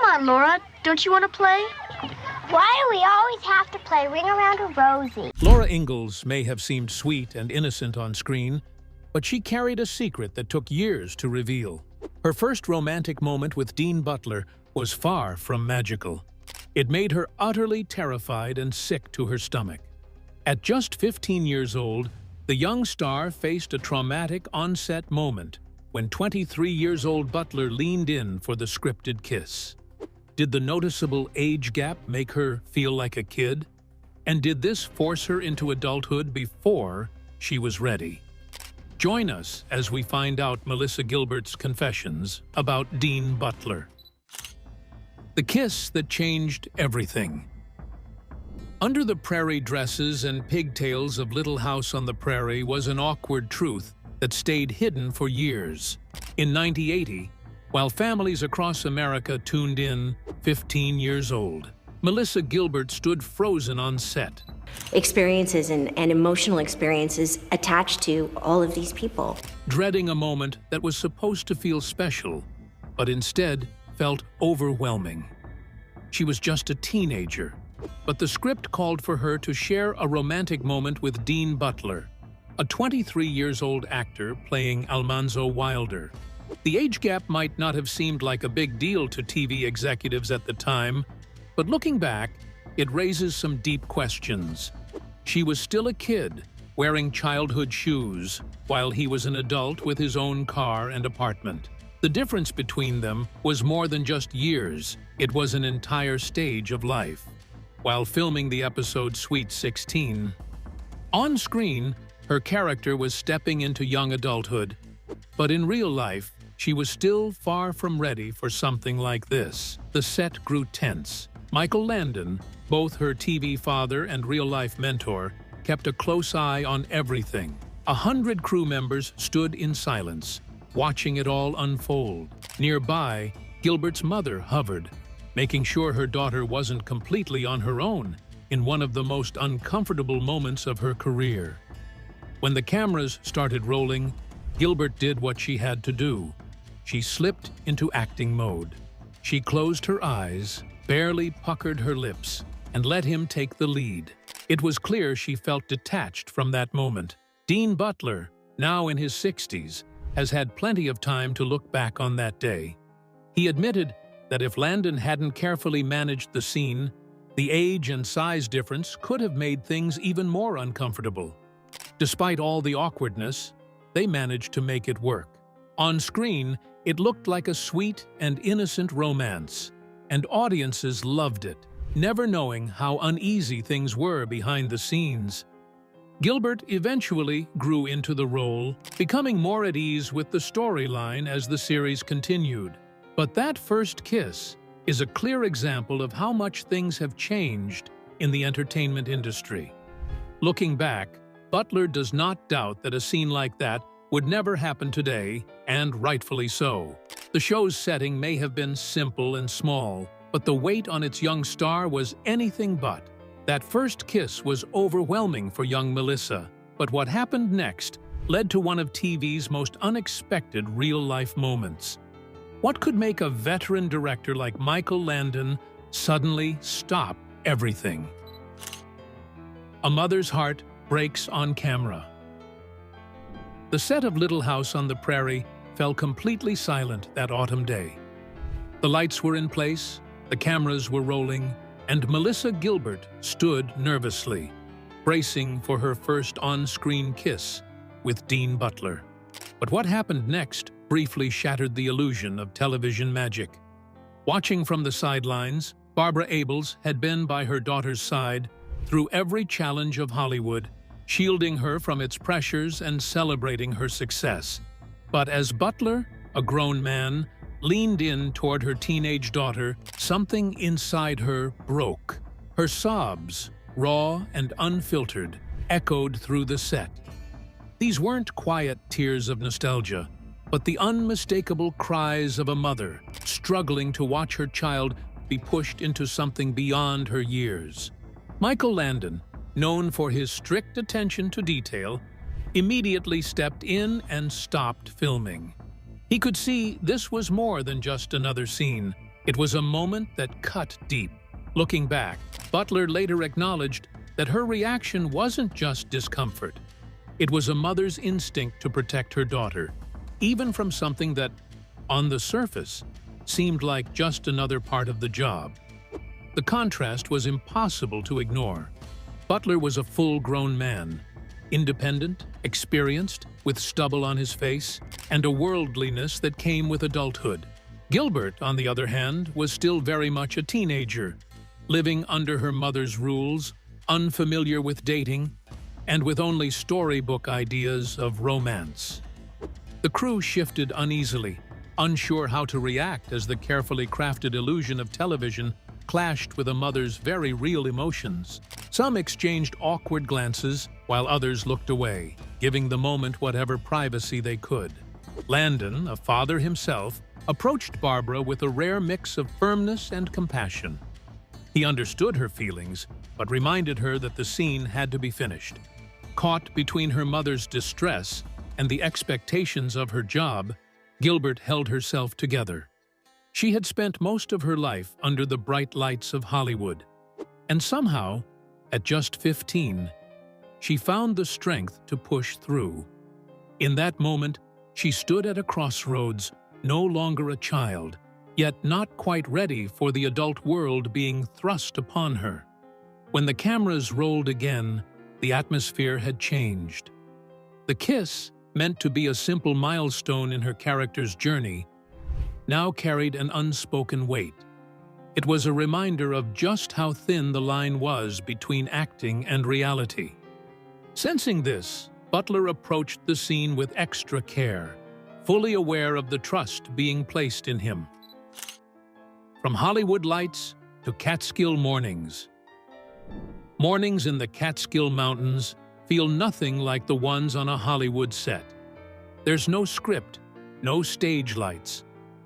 on, Laura. Don't you want to play? Why do we always have to play Ring Around a Rosie? Laura Ingalls may have seemed sweet and innocent on screen, but she carried a secret that took years to reveal. Her first romantic moment with Dean Butler was far from magical. It made her utterly terrified and sick to her stomach. At just 15 years old, the young star faced a traumatic on-set moment when 23-year-old Butler leaned in for the scripted kiss. Did the noticeable age gap make her feel like a kid? And did this force her into adulthood before she was ready? Join us as we find out Melissa Gilbert's confessions about Dean Butler. The kiss that changed everything. Under the prairie dresses and pigtails of Little House on the Prairie was an awkward truth that stayed hidden for years. In 1980, while families across America tuned in, 15 years old, Melissa Gilbert stood frozen on set. Experiences and emotional experiences attached to all of these people. Dreading a moment that was supposed to feel special, but instead felt overwhelming. She was just a teenager, but the script called for her to share a romantic moment with Dean Butler, a 23-year-old actor playing Almanzo Wilder. The age gap might not have seemed like a big deal to TV executives at the time, but looking back, it raises some deep questions. She was still a kid, wearing childhood shoes, while he was an adult with his own car and apartment. The difference between them was more than just years, it was an entire stage of life. While filming the episode Sweet 16, on screen, her character was stepping into young adulthood, but in real life, she was still far from ready for something like this. The set grew tense. Michael Landon, both her TV father and real-life mentor, kept a close eye on everything. 100 crew members stood in silence, watching it all unfold. Nearby, Gilbert's mother hovered, making sure her daughter wasn't completely on her own in one of the most uncomfortable moments of her career. When the cameras started rolling, Gilbert did what she had to do. She slipped into acting mode. She closed her eyes, barely puckered her lips, and let him take the lead. It was clear she felt detached from that moment. Dean Butler, now in his 60s, has had plenty of time to look back on that day. He admitted that if Landon hadn't carefully managed the scene, the age and size difference could have made things even more uncomfortable. Despite all the awkwardness, they managed to make it work. On screen, it looked like a sweet and innocent romance, and audiences loved it, never knowing how uneasy things were behind the scenes. Gilbert eventually grew into the role, becoming more at ease with the storyline as the series continued. But that first kiss is a clear example of how much things have changed in the entertainment industry. Looking back, Butler does not doubt that a scene like that would never happen today, and rightfully so. The show's setting may have been simple and small, but the weight on its young star was anything but. That first kiss was overwhelming for young Melissa, but what happened next led to one of TV's most unexpected real-life moments. What could make a veteran director like Michael Landon suddenly stop everything? A mother's heart breaks on camera. The set of Little House on the Prairie fell completely silent that autumn day. The lights were in place, the cameras were rolling, and Melissa Gilbert stood nervously, bracing for her first on-screen kiss with Dean Butler. But what happened next briefly shattered the illusion of television magic. Watching from the sidelines, Barbara Abels had been by her daughter's side through every challenge of Hollywood, shielding her from its pressures and celebrating her success. But as Butler, a grown man, leaned in toward her teenage daughter, something inside her broke. Her sobs, raw and unfiltered, echoed through the set. These weren't quiet tears of nostalgia, but the unmistakable cries of a mother struggling to watch her child be pushed into something beyond her years. Michael Landon, known for his strict attention to detail, immediately stepped in and stopped filming. He could see this was more than just another scene. It was a moment that cut deep. Looking back, Butler later acknowledged that her reaction wasn't just discomfort. It was a mother's instinct to protect her daughter, even from something that, on the surface, seemed like just another part of the job. The contrast was impossible to ignore. Butler was a full-grown man, independent, experienced, with stubble on his face, and a worldliness that came with adulthood. Gilbert, on the other hand, was still very much a teenager, living under her mother's rules, unfamiliar with dating, and with only storybook ideas of romance. The crew shifted uneasily, unsure how to react as the carefully crafted illusion of television clashed with a mother's very real emotions. Some exchanged awkward glances, while others looked away, giving the moment whatever privacy they could. Landon, a father himself, approached Barbara with a rare mix of firmness and compassion. He understood her feelings, but reminded her that the scene had to be finished. Caught between her mother's distress and the expectations of her job, Gilbert held herself together. She had spent most of her life under the bright lights of Hollywood, and somehow, at just 15, she found the strength to push through. In that moment, she stood at a crossroads, no longer a child, yet not quite ready for the adult world being thrust upon her. When the cameras rolled again, the atmosphere had changed. The kiss, meant to be a simple milestone in her character's journey, now carried an unspoken weight. It was a reminder of just how thin the line was between acting and reality. Sensing this, Butler approached the scene with extra care, fully aware of the trust being placed in him. From Hollywood lights to Catskill mornings. Mornings in the Catskill Mountains feel nothing like the ones on a Hollywood set. There's no script, no stage lights,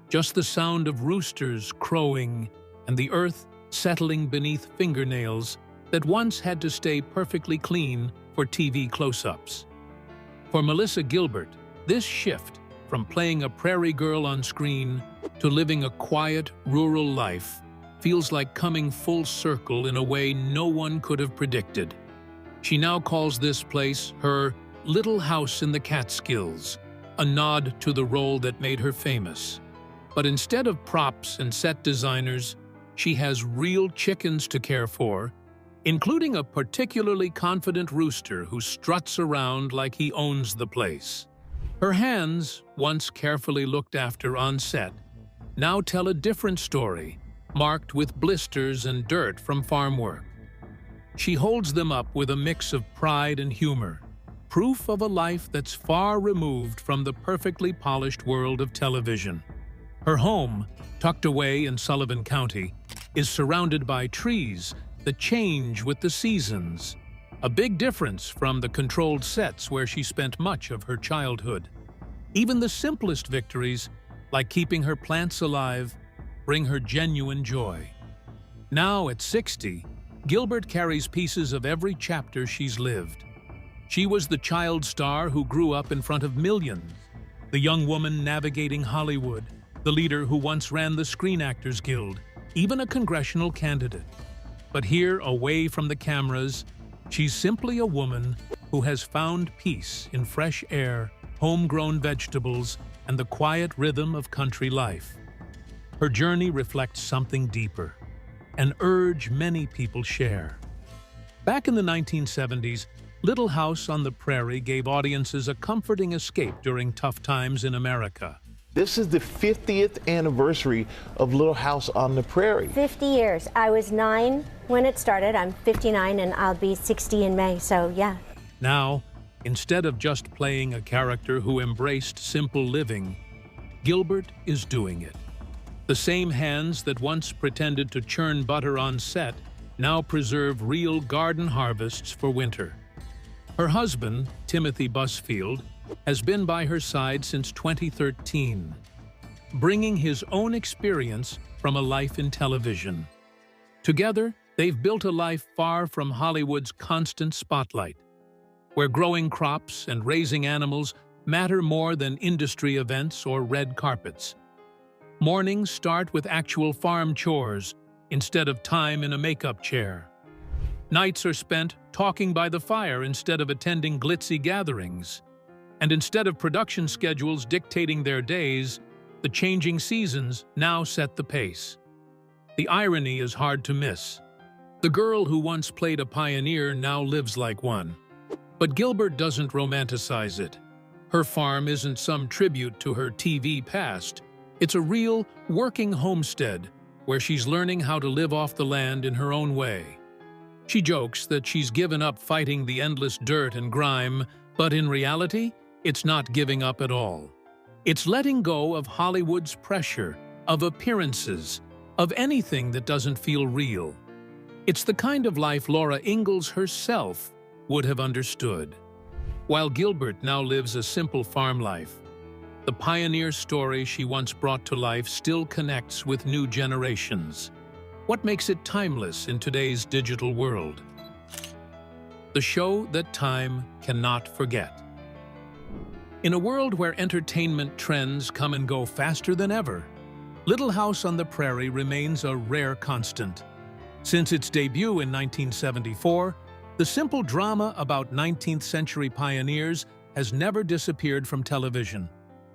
just the sound of roosters crowing and the earth settling beneath fingernails that once had to stay perfectly clean for TV close-ups. For Melissa Gilbert, this shift from playing a prairie girl on screen to living a quiet, rural life feels like coming full circle in a way no one could have predicted. She now calls this place her Little House in the Catskills, a nod to the role that made her famous. But instead of props and set designers, she has real chickens to care for, including a particularly confident rooster who struts around like he owns the place. Her hands, once carefully looked after on set, now tell a different story, marked with blisters and dirt from farm work. She holds them up with a mix of pride and humor, proof of a life that's far removed from the perfectly polished world of television. Her home, tucked away in Sullivan County, is surrounded by trees that change with the seasons, a big difference from the controlled sets where she spent much of her childhood. Even the simplest victories, like keeping her plants alive, bring her genuine joy. Now, at 60, Gilbert carries pieces of every chapter she's lived. She was the child star who grew up in front of millions, the young woman navigating Hollywood, the leader who once ran the Screen Actors Guild, even a congressional candidate. But here, away from the cameras, she's simply a woman who has found peace in fresh air, homegrown vegetables, and the quiet rhythm of country life. Her journey reflects something deeper, an urge many people share. Back in the 1970s, Little House on the Prairie gave audiences a comforting escape during tough times in America. This is the 50th anniversary of Little House on the Prairie. 50 years. I was 9 when it started. I'm 59 and I'll be 60 in May, so yeah. Now, instead of just playing a character who embraced simple living, Gilbert is doing it. The same hands that once pretended to churn butter on set now preserve real garden harvests for winter. Her husband, Timothy Busfield, has been by her side since 2013, bringing his own experience from a life in television. Together, they've built a life far from Hollywood's constant spotlight, where growing crops and raising animals matter more than industry events or red carpets. Mornings start with actual farm chores instead of time in a makeup chair. Nights are spent talking by the fire instead of attending glitzy gatherings. And instead of production schedules dictating their days, the changing seasons now set the pace. The irony is hard to miss. The girl who once played a pioneer now lives like one. But Gilbert doesn't romanticize it. Her farm isn't some tribute to her TV past. It's a real, working homestead where she's learning how to live off the land in her own way. She jokes that she's given up fighting the endless dirt and grime, but in reality, it's not giving up at all. It's letting go of Hollywood's pressure, of appearances, of anything that doesn't feel real. It's the kind of life Laura Ingalls herself would have understood. While Gilbert now lives a simple farm life, the pioneer story she once brought to life still connects with new generations. What makes it timeless in today's digital world? The show that time cannot forget. In a world where entertainment trends come and go faster than ever, Little House on the Prairie remains a rare constant. Since its debut in 1974, the simple drama about 19th-century pioneers has never disappeared from television,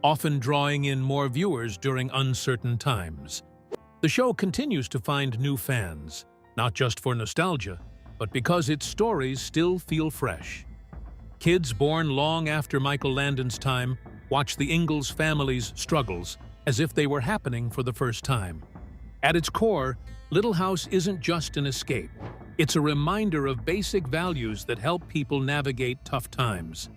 often drawing in more viewers during uncertain times. The show continues to find new fans, not just for nostalgia, but because its stories still feel fresh. Kids born long after Michael Landon's time watch the Ingalls family's struggles as if they were happening for the first time. At its core, Little House isn't just an escape. It's a reminder of basic values that help people navigate tough times.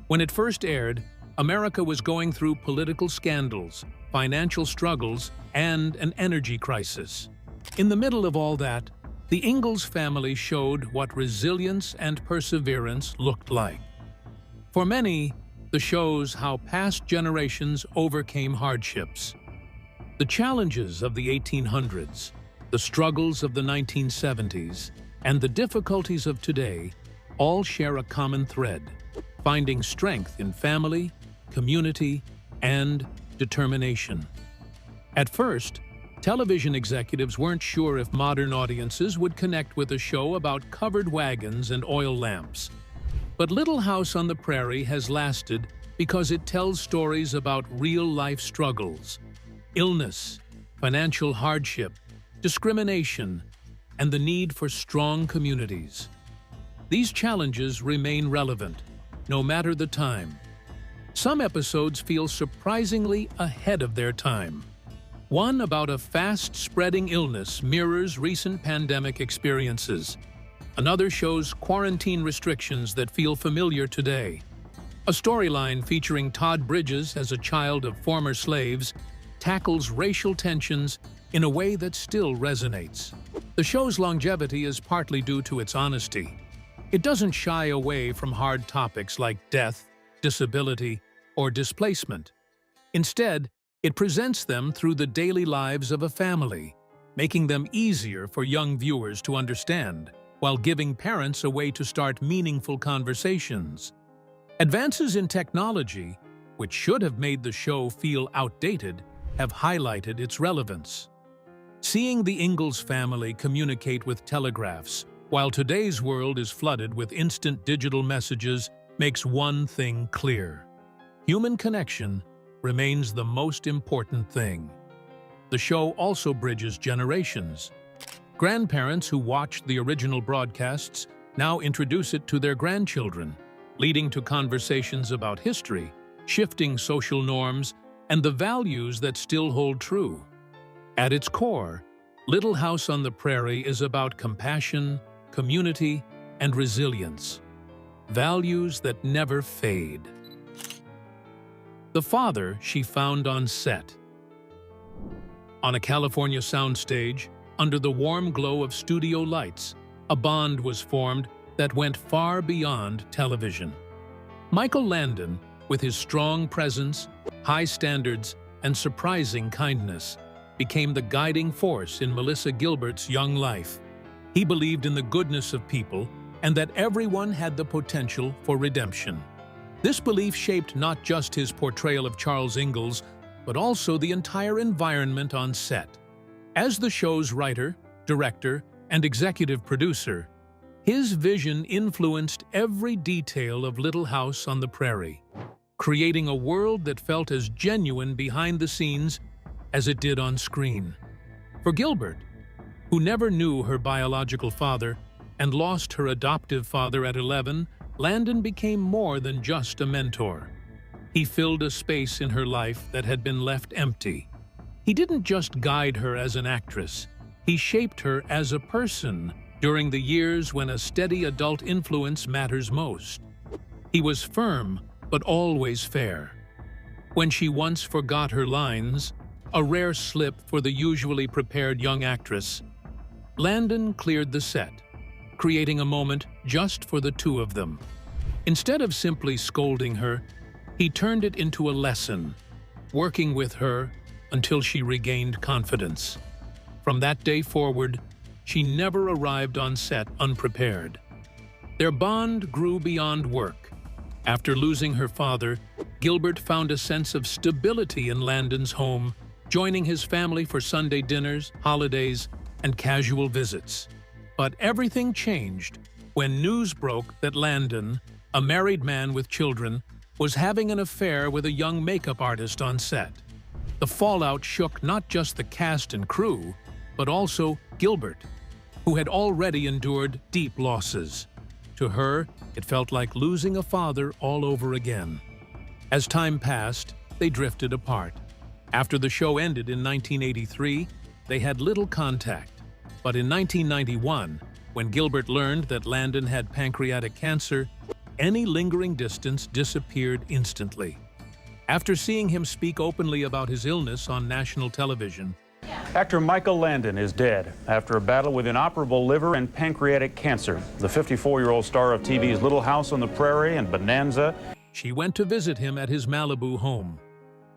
When it first aired, America was going through political scandals, financial struggles, and an energy crisis. In the middle of all that, the Ingalls family showed what resilience and perseverance looked like. For many, the shows how past generations overcame hardships. The challenges of the 1800s, the struggles of the 1970s, and the difficulties of today all share a common thread, finding strength in family, community, and determination. At first, television executives weren't sure if modern audiences would connect with a show about covered wagons and oil lamps. But Little House on the Prairie has lasted because it tells stories about real-life struggles, illness, financial hardship, discrimination, and the need for strong communities. These challenges remain relevant, no matter the time. Some episodes feel surprisingly ahead of their time. One about a fast-spreading illness mirrors recent pandemic experiences. Another shows quarantine restrictions that feel familiar today. A storyline featuring Todd Bridges as a child of former slaves tackles racial tensions in a way that still resonates. The show's longevity is partly due to its honesty. It doesn't shy away from hard topics like death, disability, or displacement. Instead, it presents them through the daily lives of a family, making them easier for young viewers to understand, while giving parents a way to start meaningful conversations. Advances in technology, which should have made the show feel outdated, have highlighted its relevance. Seeing the Ingalls family communicate with telegraphs, while today's world is flooded with instant digital messages, makes one thing clear: human connection remains the most important thing. The show also bridges generations. Grandparents who watched the original broadcasts now introduce it to their grandchildren, leading to conversations about history, shifting social norms, and the values that still hold true. At its core, Little House on the Prairie is about compassion, community, and resilience, values that never fade. The father she found on set. On a California soundstage, under the warm glow of studio lights, a bond was formed that went far beyond television. Michael Landon, with his strong presence, high standards, and surprising kindness, became the guiding force in Melissa Gilbert's young life. He believed in the goodness of people and that everyone had the potential for redemption. This belief shaped not just his portrayal of Charles Ingalls, but also the entire environment on set. As the show's writer, director, and executive producer, his vision influenced every detail of Little House on the Prairie, creating a world that felt as genuine behind the scenes as it did on screen. For Gilbert, who never knew her biological father and lost her adoptive father at 11, Landon became more than just a mentor. He filled a space in her life that had been left empty. He didn't just guide her as an actress, he shaped her as a person during the years when a steady adult influence matters most. He was firm, but always fair. When she once forgot her lines, a rare slip for the usually prepared young actress, Landon cleared the set, creating a moment just for the two of them. Instead of simply scolding her, he turned it into a lesson, working with her until she regained confidence. From that day forward, she never arrived on set unprepared. Their bond grew beyond work. After losing her father, Gilbert found a sense of stability in Landon's home, joining his family for Sunday dinners, holidays, and casual visits. But everything changed when news broke that Landon, a married man with children, was having an affair with a young makeup artist on set. The fallout shook not just the cast and crew, but also Gilbert, who had already endured deep losses. To her, it felt like losing a father all over again. As time passed, they drifted apart. After the show ended in 1983, they had little contact. But in 1991, when Gilbert learned that Landon had pancreatic cancer, any lingering distance disappeared instantly. After seeing him speak openly about his illness on national television, Actor Michael Landon is dead after a battle with inoperable liver and pancreatic cancer. The 54-year-old star of TV's Little House on the Prairie and Bonanza. She went to visit him at his Malibu home.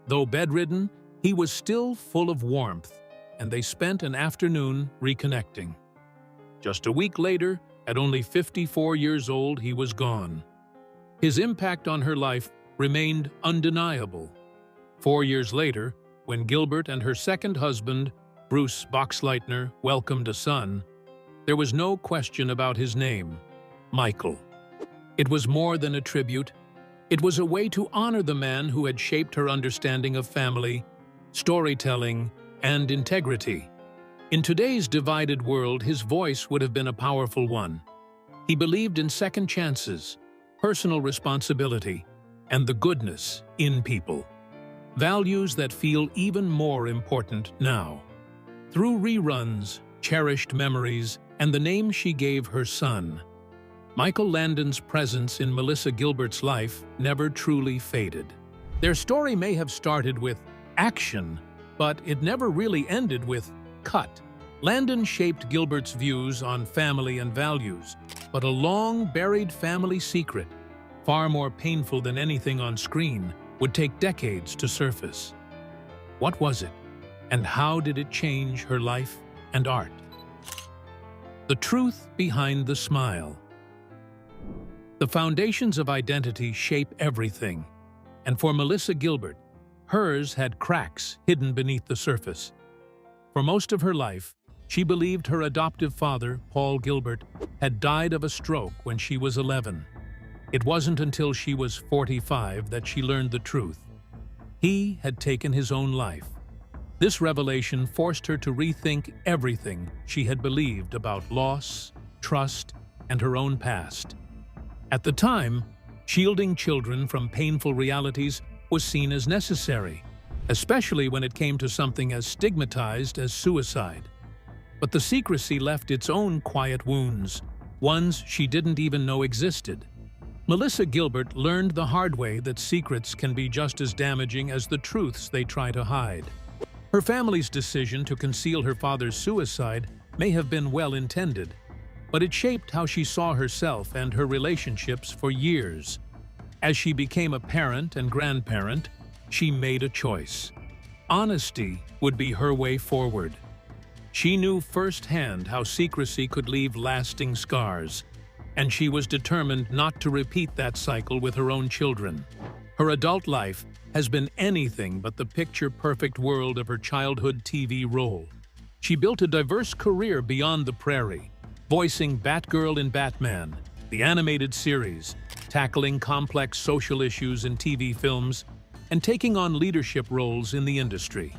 Though bedridden, he was still full of warmth, and they spent an afternoon reconnecting. Just a week later, at only 54 years old, he was gone. His impact on her life remained undeniable. 4 years later, when Gilbert and her second husband, Bruce Boxleitner, welcomed a son, there was no question about his name, Michael. It was more than a tribute. It was a way to honor the man who had shaped her understanding of family, storytelling, and integrity. In today's divided world, his voice would have been a powerful one. He believed in second chances, personal responsibility, and the goodness in people. Values that feel even more important now. Through reruns, cherished memories, and the name she gave her son, Michael Landon's presence in Melissa Gilbert's life never truly faded. Their story may have started with action, but it never really ended with cut. Landon shaped Gilbert's views on family and values, but a long-buried family secret, far more painful than anything on screen, would take decades to surface. What was it, and how did it change her life and art? The truth behind the smile. The foundations of identity shape everything, and for Melissa Gilbert, hers had cracks hidden beneath the surface. For most of her life, she believed her adoptive father, Paul Gilbert, had died of a stroke when she was 11. It wasn't until she was 45 that she learned the truth. He had taken his own life. This revelation forced her to rethink everything she had believed about loss, trust, and her own past. At the time, shielding children from painful realities was seen as necessary, especially when it came to something as stigmatized as suicide. But the secrecy left its own quiet wounds, ones she didn't even know existed. Melissa Gilbert learned the hard way that secrets can be just as damaging as the truths they try to hide. Her family's decision to conceal her father's suicide may have been well-intended, but it shaped how she saw herself and her relationships for years. As she became a parent and grandparent, she made a choice. Honesty would be her way forward. She knew firsthand how secrecy could leave lasting scars, and she was determined not to repeat that cycle with her own children. Her adult life has been anything but the picture-perfect world of her childhood TV role. She built a diverse career beyond the Prairie, voicing Batgirl in Batman, the animated series, tackling complex social issues in TV films, and taking on leadership roles in the industry.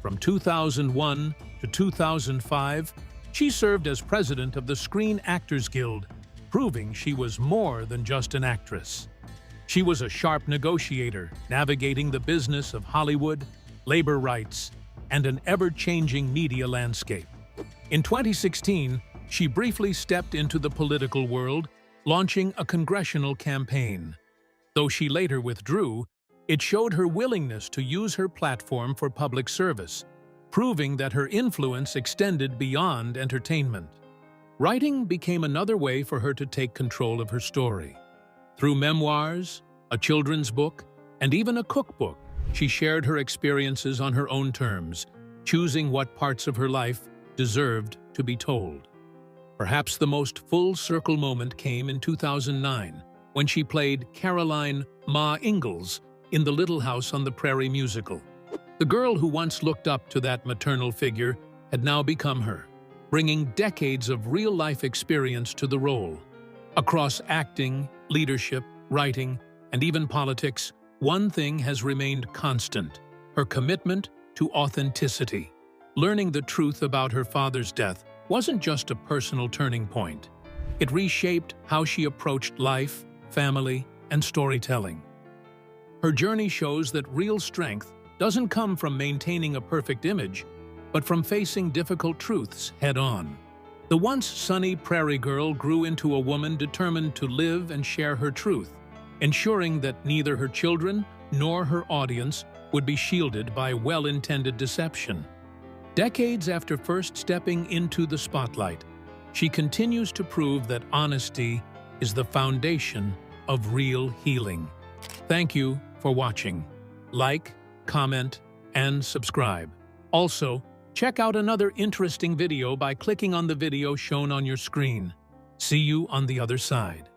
From 2001 to 2005, she served as president of the Screen Actors Guild, proving she was more than just an actress. She was a sharp negotiator, navigating the business of Hollywood, labor rights, and an ever-changing media landscape. In 2016, she briefly stepped into the political world, launching a congressional campaign. Though she later withdrew, it showed her willingness to use her platform for public service, proving that her influence extended beyond entertainment. Writing became another way for her to take control of her story. Through memoirs, a children's book, and even a cookbook, she shared her experiences on her own terms, choosing what parts of her life deserved to be told. Perhaps the most full-circle moment came in 2009, when she played Caroline "Ma" Ingalls in the Little House on the Prairie musical. The girl who once looked up to that maternal figure had now become her, bringing decades of real-life experience to the role. Across acting, leadership, writing, and even politics, one thing has remained constant: her commitment to authenticity. Learning the truth about her father's death wasn't just a personal turning point. It reshaped how she approached life, family, and storytelling. Her journey shows that real strength doesn't come from maintaining a perfect image, but from facing difficult truths head-on. The once sunny Prairie girl grew into a woman determined to live and share her truth, ensuring that neither her children nor her audience would be shielded by well-intended deception. Decades after first stepping into the spotlight, she continues to prove that honesty is the foundation of real healing. Thank you for watching. Like, comment, and subscribe. Also, check out another interesting video by clicking on the video shown on your screen. See you on the other side.